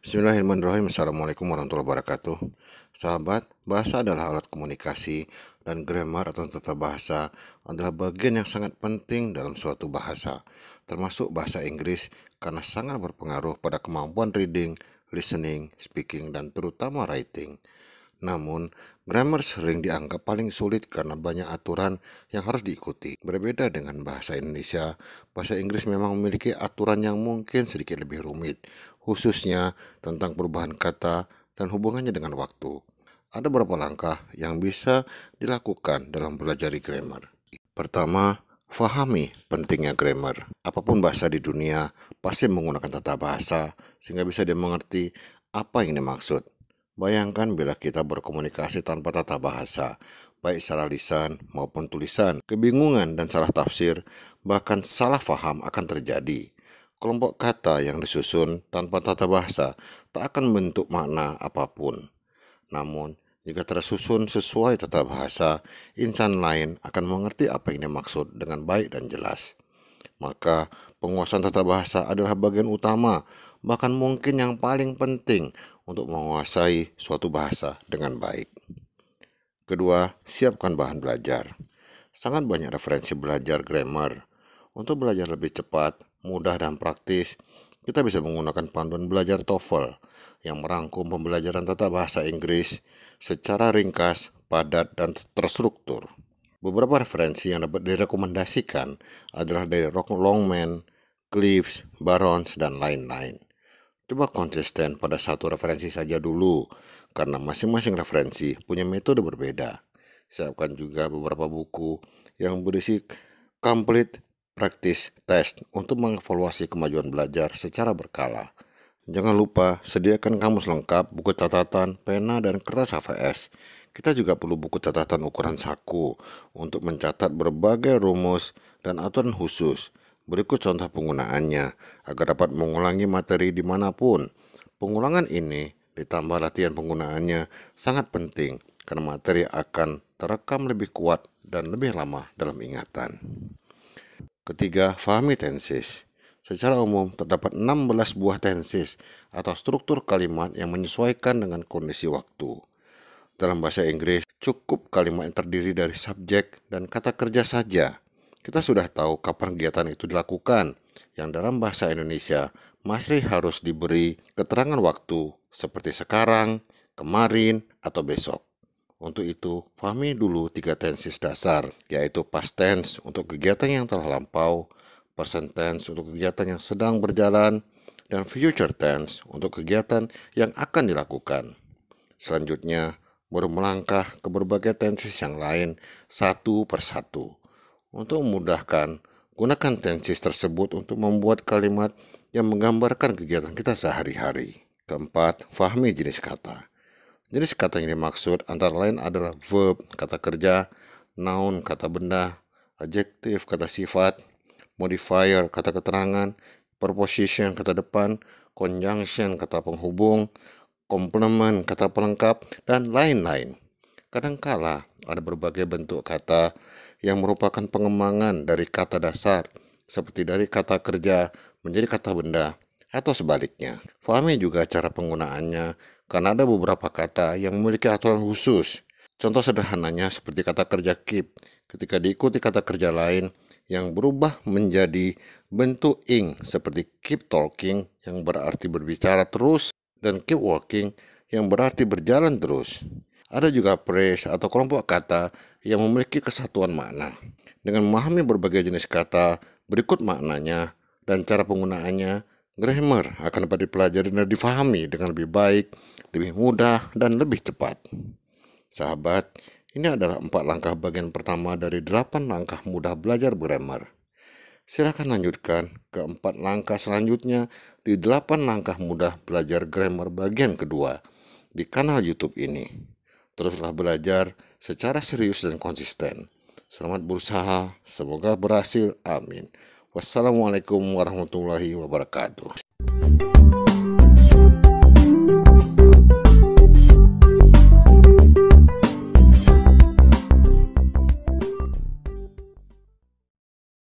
Bismillahirrahmanirrahim. Assalamualaikum warahmatullahi wabarakatuh. Sahabat, bahasa adalah alat komunikasi dan grammar atau tata bahasa adalah bagian yang sangat penting dalam suatu bahasa, termasuk bahasa Inggris karena sangat berpengaruh pada kemampuan reading, listening, speaking, dan terutama writing. Namun, grammar sering dianggap paling sulit karena banyak aturan yang harus diikuti. Berbeda dengan bahasa Indonesia, bahasa Inggris memang memiliki aturan yang mungkin sedikit lebih rumit, khususnya tentang perubahan kata dan hubungannya dengan waktu. Ada beberapa langkah yang bisa dilakukan dalam belajar grammar. Pertama, fahami pentingnya grammar. Apapun bahasa di dunia pasti menggunakan tata bahasa sehingga bisa dimengerti apa yang dimaksud. Bayangkan bila kita berkomunikasi tanpa tata bahasa, baik secara lisan maupun tulisan, kebingungan dan salah tafsir, bahkan salah faham akan terjadi. Kelompok kata yang disusun tanpa tata bahasa tak akan membentuk makna apapun. Namun, jika tersusun sesuai tata bahasa, insan lain akan mengerti apa yang dimaksud dengan baik dan jelas. Maka, penguasaan tata bahasa adalah bagian utama, bahkan mungkin yang paling penting untuk menguasai suatu bahasa dengan baik. Kedua, siapkan bahan belajar. Sangat banyak referensi belajar grammar. Untuk belajar lebih cepat, mudah, dan praktis, kita bisa menggunakan panduan belajar TOEFL yang merangkum pembelajaran tata bahasa Inggris secara ringkas, padat, dan terstruktur. Beberapa referensi yang dapat direkomendasikan adalah dari Longman, Cliffs, Barons, dan lain-lain. Coba konsisten pada satu referensi saja dulu, karena masing-masing referensi punya metode berbeda. Siapkan juga beberapa buku yang berisi complete practice test untuk mengevaluasi kemajuan belajar secara berkala. Jangan lupa sediakan kamus lengkap, buku catatan, pena, dan kertas HVS. Kita juga perlu buku catatan ukuran saku untuk mencatat berbagai rumus dan aturan khusus. Berikut contoh penggunaannya agar dapat mengulangi materi dimanapun. Pengulangan ini ditambah latihan penggunaannya sangat penting karena materi akan terekam lebih kuat dan lebih lama dalam ingatan. Ketiga, fahami tenses. Secara umum, terdapat 16 buah tenses atau struktur kalimat yang menyesuaikan dengan kondisi waktu. Dalam bahasa Inggris, cukup kalimat yang terdiri dari subjek dan kata kerja saja. Kita sudah tahu kapan kegiatan itu dilakukan, yang dalam bahasa Indonesia masih harus diberi keterangan waktu seperti sekarang, kemarin, atau besok. Untuk itu, pahami dulu 3 tenses dasar, yaitu past tense untuk kegiatan yang telah lampau, present tense untuk kegiatan yang sedang berjalan, dan future tense untuk kegiatan yang akan dilakukan. Selanjutnya, baru melangkah ke berbagai tenses yang lain satu persatu. Untuk memudahkan, gunakan tenses tersebut untuk membuat kalimat yang menggambarkan kegiatan kita sehari-hari. Keempat, fahami jenis kata. Jenis kata yang dimaksud antara lain adalah verb, kata kerja, noun, kata benda, adjektif, kata sifat, modifier, kata keterangan, preposition, kata depan, conjunction, kata penghubung, complement, kata pelengkap, dan lain-lain. Kadangkala ada berbagai bentuk kata yang merupakan pengembangan dari kata dasar, seperti dari kata kerja menjadi kata benda, atau sebaliknya. Fahami juga cara penggunaannya, karena ada beberapa kata yang memiliki aturan khusus. Contoh sederhananya seperti kata kerja keep, ketika diikuti kata kerja lain yang berubah menjadi bentuk ing, seperti keep talking yang berarti berbicara terus, dan keep walking yang berarti berjalan terus. Ada juga phrase atau kelompok kata yang memiliki kesatuan makna. Dengan memahami berbagai jenis kata, berikut maknanya dan cara penggunaannya, grammar akan dapat dipelajari dan difahami dengan lebih baik, lebih mudah, dan lebih cepat. Sahabat, ini adalah 4 langkah bagian pertama dari 8 langkah mudah belajar grammar. Silakan lanjutkan ke 4 langkah selanjutnya di 8 langkah mudah belajar grammar bagian kedua di kanal YouTube ini. Teruslah belajar secara serius dan konsisten. Selamat berusaha, semoga berhasil, amin. Wassalamualaikum warahmatullahi wabarakatuh.